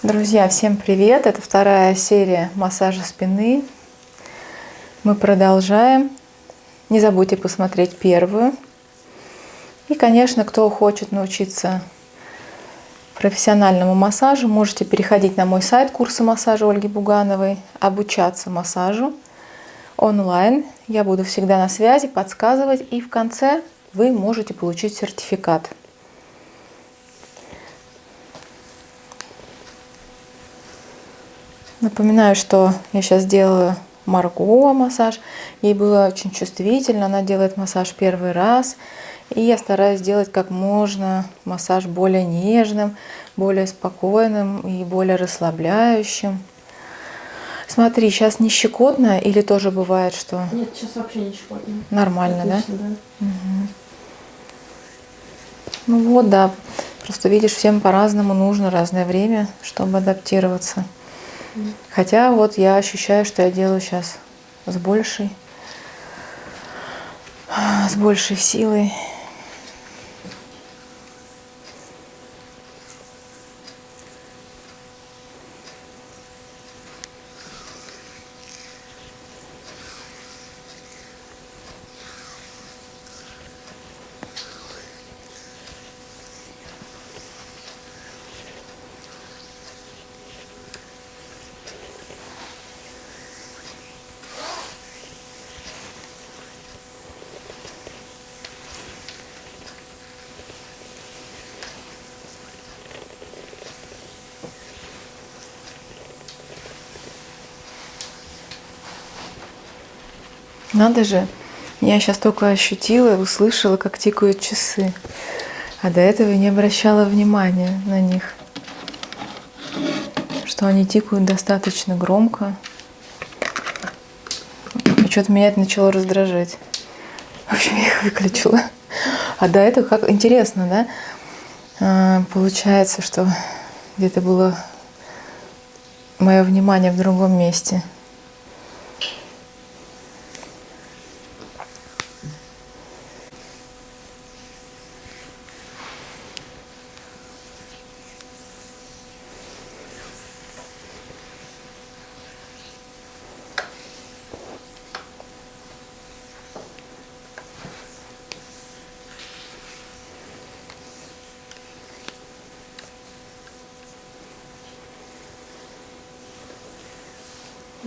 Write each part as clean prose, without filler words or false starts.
Друзья, всем привет! Это вторая серия массажа спины. Мы продолжаем. Не забудьте посмотреть первую. И, конечно, кто хочет научиться профессиональному массажу, можете переходить на мой сайт курсы массажа Ольги Бугановой, обучаться массажу онлайн. Я буду всегда на связи, подсказывать. И в конце вы можете получить сертификат. Напоминаю, что я сейчас делаю Марго массаж. Ей было очень чувствительно, она делает массаж первый раз. И я стараюсь сделать как можно массаж более нежным, более спокойным и более расслабляющим. Смотри, сейчас не щекотно или тоже бывает, что... Нет, сейчас вообще не щекотно. Нормально, отлично, да? Угу. Ну вот, да. Просто видишь, всем по-разному нужно разное время, чтобы адаптироваться. Хотя вот я ощущаю, что я делаю сейчас с большей силой. Надо же, я сейчас только ощутила и услышала, как тикают часы. А до этого не обращала внимания на них. Что они тикают достаточно громко. И что-то меня это начало раздражать. В общем, я их выключила. А до этого, как интересно, да? Получается, что где-то было мое внимание в другом месте.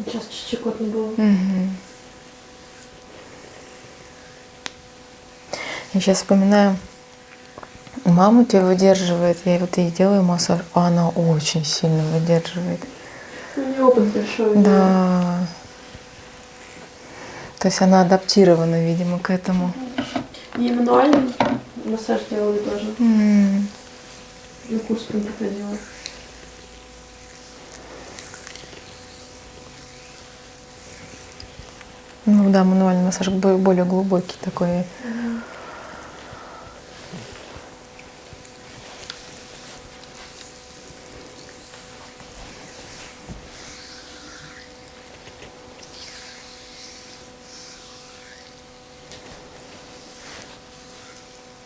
Сейчас щекотно было. Угу. Я сейчас вспоминаю, мама тебя выдерживает, я вот ей делаю массаж, а она очень сильно выдерживает. У нее опыт большой. Да. То есть она адаптирована, видимо, к этому. И мануальный массаж делали тоже. На курс приходила. Ну да, мануальный массаж более глубокий такой.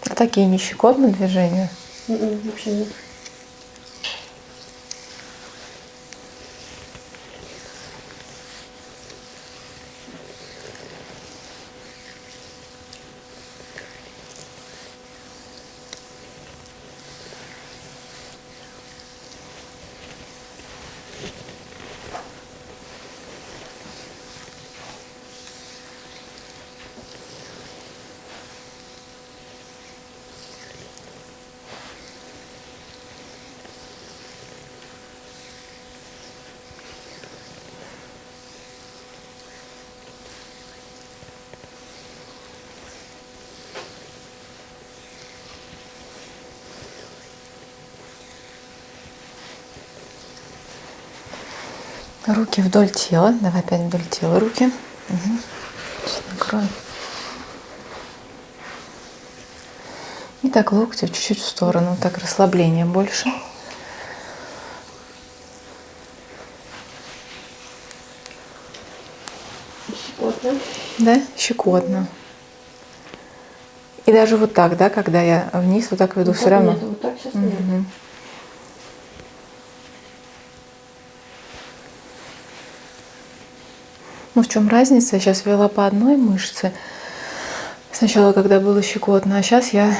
А такие не щекотные движения? Вообще нет. Руки вдоль тела. Давай опять вдоль тела руки. Угу. Сейчас накрою. И так локти чуть-чуть в сторону. Так расслабление больше. Щекотно. Да? Щекотно. И даже вот так, да, когда я вниз вот так веду, Вот все так равно. нет, вот так сейчас нет. Ну, в чем разница? Я сейчас вела по одной мышце. Сначала, когда было щекотно, а сейчас я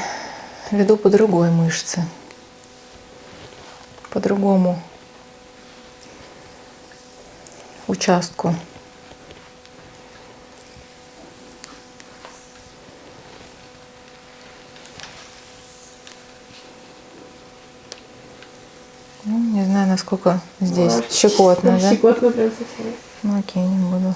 веду по другой мышце. По другому участку. Ну, не знаю, насколько здесь щекотно, да? Щекотно прям совсем. Ну, окей, не буду.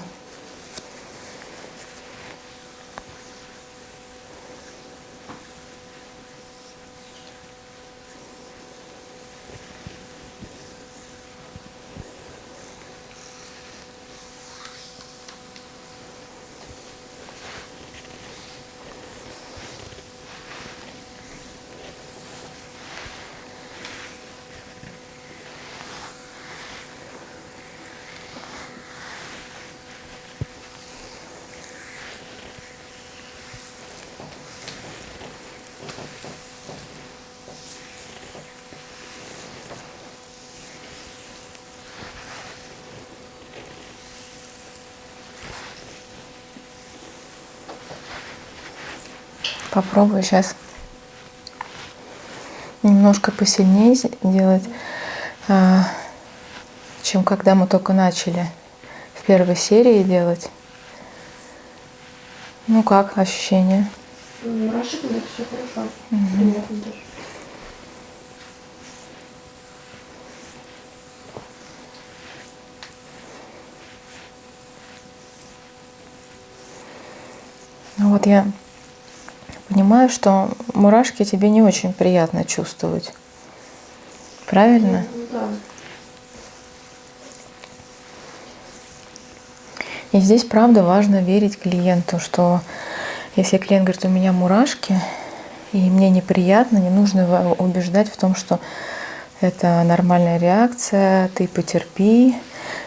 Попробую сейчас немножко посильнее делать, чем когда мы только начали в первой серии делать. Ну как ощущения? Мурашек нет, все хорошо. Приятно даже. Ну вот я понимаю, что мурашки тебе не очень приятно чувствовать. Правильно? Ну, да. И здесь, правда, важно верить клиенту, что если клиент говорит, у меня мурашки, и мне неприятно, не нужно его убеждать в том, что это нормальная реакция, ты потерпи.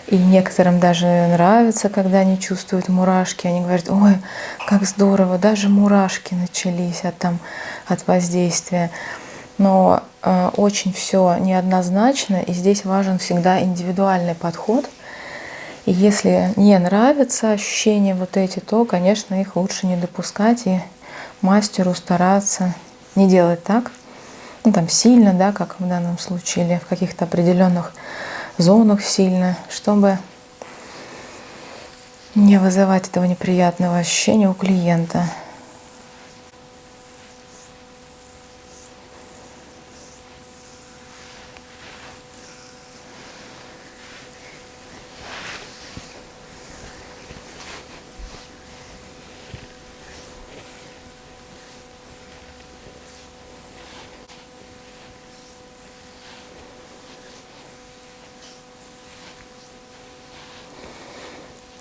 И некоторым даже нравится, когда они чувствуют мурашки. Они говорят, ой, как здорово, даже мурашки начались от воздействия. Но очень все неоднозначно, и здесь важен всегда индивидуальный подход. И если не нравятся ощущения вот эти, то, конечно, их лучше не допускать и мастеру стараться не делать так, ну там сильно, да, как в данном случае, или в каких-то определенных зонах сильно, чтобы не вызывать этого неприятного ощущения у клиента.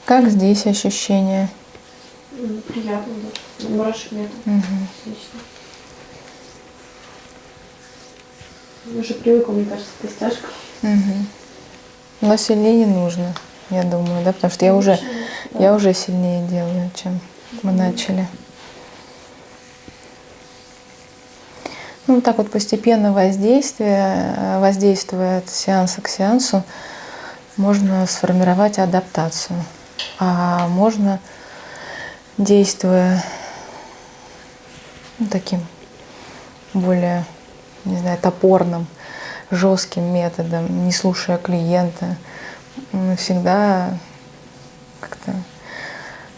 Как здесь ощущения? Приятно, да. Мурашек нет. Отлично. Я уже привыкла, мне кажется, к растяжкам. Но сильнее не нужно, я думаю, да, потому что я уже сильнее делаю, чем мы начали. Ну, так вот постепенно воздействуя от сеанса к сеансу, можно сформировать адаптацию. А можно, действуя таким более, не знаю, топорным, жестким методом, не слушая клиента, всегда как-то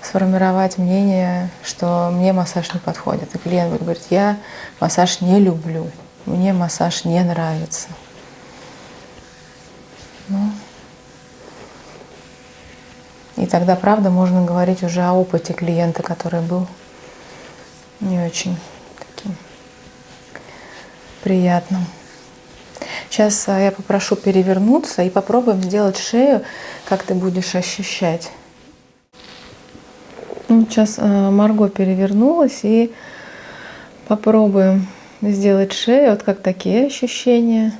сформировать мнение, что мне массаж не подходит. И клиент будет говорить, я массаж не люблю, мне массаж не нравится. Ну, и тогда, правда, можно говорить уже о опыте клиента, который был не очень таким приятным. Сейчас я попрошу перевернуться и попробуем сделать шею, как ты будешь ощущать. Ну, сейчас Марго перевернулась, и попробуем сделать шею. Вот как такие ощущения.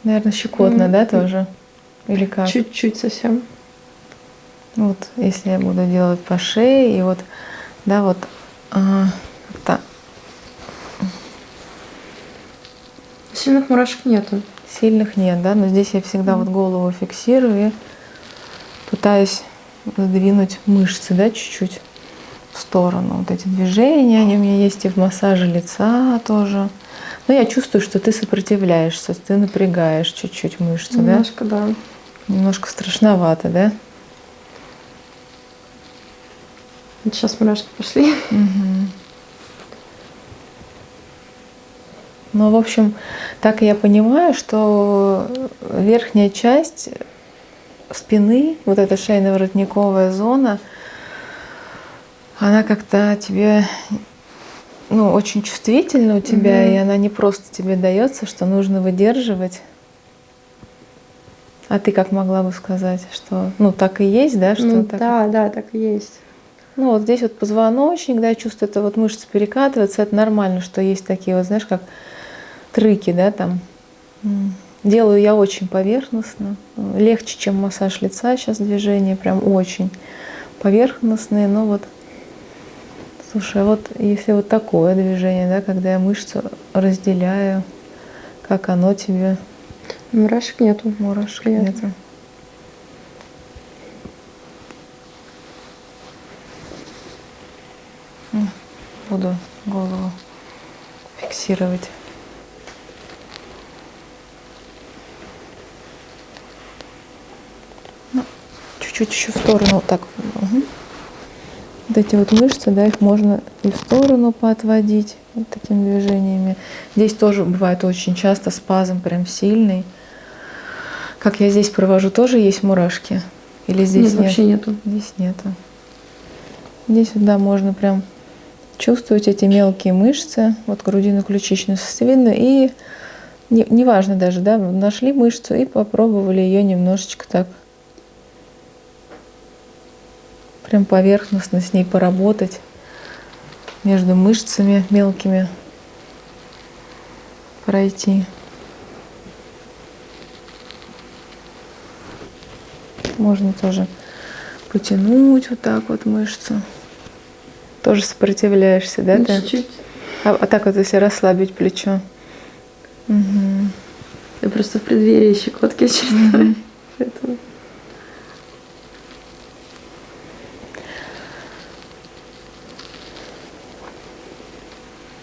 Наверное, щекотно, да, тоже? Или как? Чуть-чуть совсем. Вот, если я буду делать по шее, и вот, да, вот как-то Сильных мурашек нету. сильных нет, да, но здесь я всегда вот голову фиксирую и пытаюсь сдвинуть мышцы, да, чуть-чуть в сторону. Вот эти движения, они у меня есть и в массаже лица тоже. Но я чувствую, что ты сопротивляешься, ты напрягаешь чуть-чуть мышцу, Немножко, да. Немножко страшновато, да? Вот сейчас мурашки пошли. Угу. Ну, в общем, так я понимаю, что верхняя часть спины, вот эта шейно-воротниковая зона, она как-то тебе, ну, очень чувствительна у тебя, и она не просто тебе дается, что нужно выдерживать. А ты как могла бы сказать, что, ну, так и есть, да? Что Ну, так... да, так и есть. Ну, вот здесь вот позвоночник, да, я чувствую, это вот мышцы перекатываются, это нормально, что есть такие вот, знаешь, как трыки, да, там. Делаю я очень поверхностно, легче, чем массаж лица сейчас движения, прям очень поверхностные, но вот, слушай, а вот если вот такое движение, да, когда я мышцу разделяю, как оно тебе? Мурашек нету. Мурашек Приятно. нету. Буду голову фиксировать. Ну, чуть-чуть еще в сторону, вот так. Угу. Вот эти вот мышцы, да, их можно и в сторону поотводить вот такими движениями. Здесь тоже бывает очень часто спазм прям сильный. Как я здесь провожу, тоже есть мурашки? Или здесь Нет, вообще нету. Здесь нету. Здесь вот, да, можно прям чувствовать эти мелкие мышцы, вот грудино-ключичную сосцевидную, и неважно даже, да, нашли мышцу и попробовали ее немножечко так прям поверхностно с ней поработать, между мышцами мелкими пройти. Можно тоже потянуть вот так вот мышцу. Тоже сопротивляешься, да? Ну, Ты? чуть-чуть. А так вот, если расслабить плечо. Угу. Я просто в преддверии щекотки очередной. Поэтому.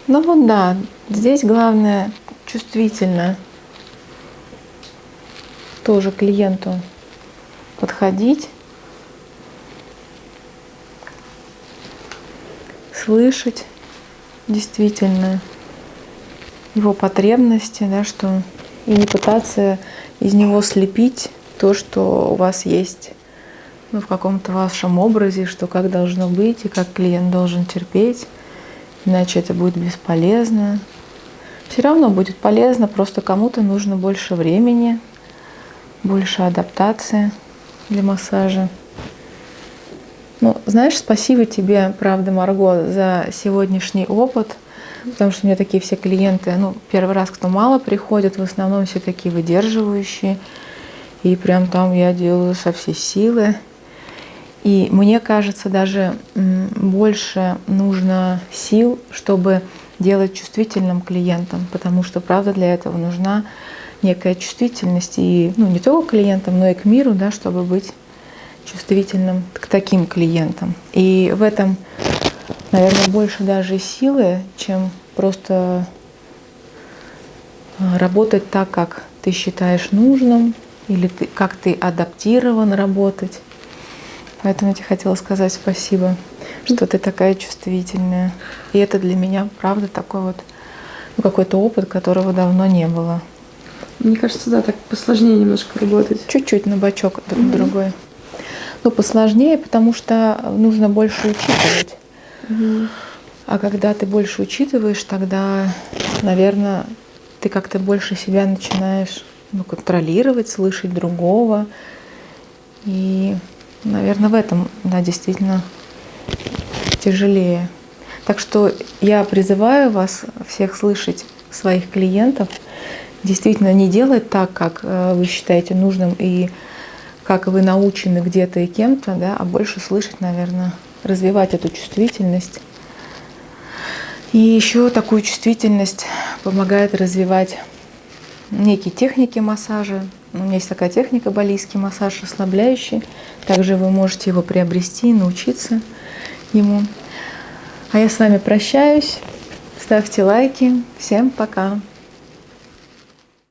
Ну вот да, здесь главное чувствительно тоже клиенту подходить, слышать действительно его потребности, да, что и не пытаться из него слепить то, что у вас есть, ну, в каком-то вашем образе, что как должно быть и как клиент должен терпеть, иначе это будет бесполезно. Все равно будет полезно, просто кому-то нужно больше времени, больше адаптации для массажа. Ну, знаешь, спасибо тебе, правда, Марго, за сегодняшний опыт, потому что у меня такие все клиенты, ну, первый раз, кто мало приходит, в основном все такие выдерживающие, и прям там я делаю со всей силы. И мне кажется, даже больше нужно сил, чтобы делать чувствительным клиентам, потому что, правда, для этого нужна некая чувствительность и, ну, не только клиентам, но и к миру, да, чтобы быть чувствительным к таким клиентам. И в этом, наверное, больше даже силы, чем просто работать так, как ты считаешь нужным, или как ты адаптирован работать. Поэтому я тебе хотела сказать спасибо, что ты такая чувствительная. И это для меня, правда, такой вот, ну, какой-то опыт, которого давно не было. Мне кажется, да, так посложнее немножко работать. Чуть-чуть на бочок другой. Ну, посложнее, потому что нужно больше учитывать. А когда ты больше учитываешь, тогда, наверное, ты как-то больше себя начинаешь, ну, контролировать, слышать другого. И, наверное, в этом, да, действительно тяжелее. Так что я призываю вас всех слышать своих клиентов, действительно не делать так, как вы считаете нужным и как вы научены где-то и кем-то, да, а больше слышать, наверное, развивать эту чувствительность. И еще такую чувствительность помогает развивать некие техники массажа, У меня есть такая техника, балийский массаж расслабляющий. Также вы можете его приобрести и научиться ему. А я с вами прощаюсь. Ставьте лайки. Всем пока!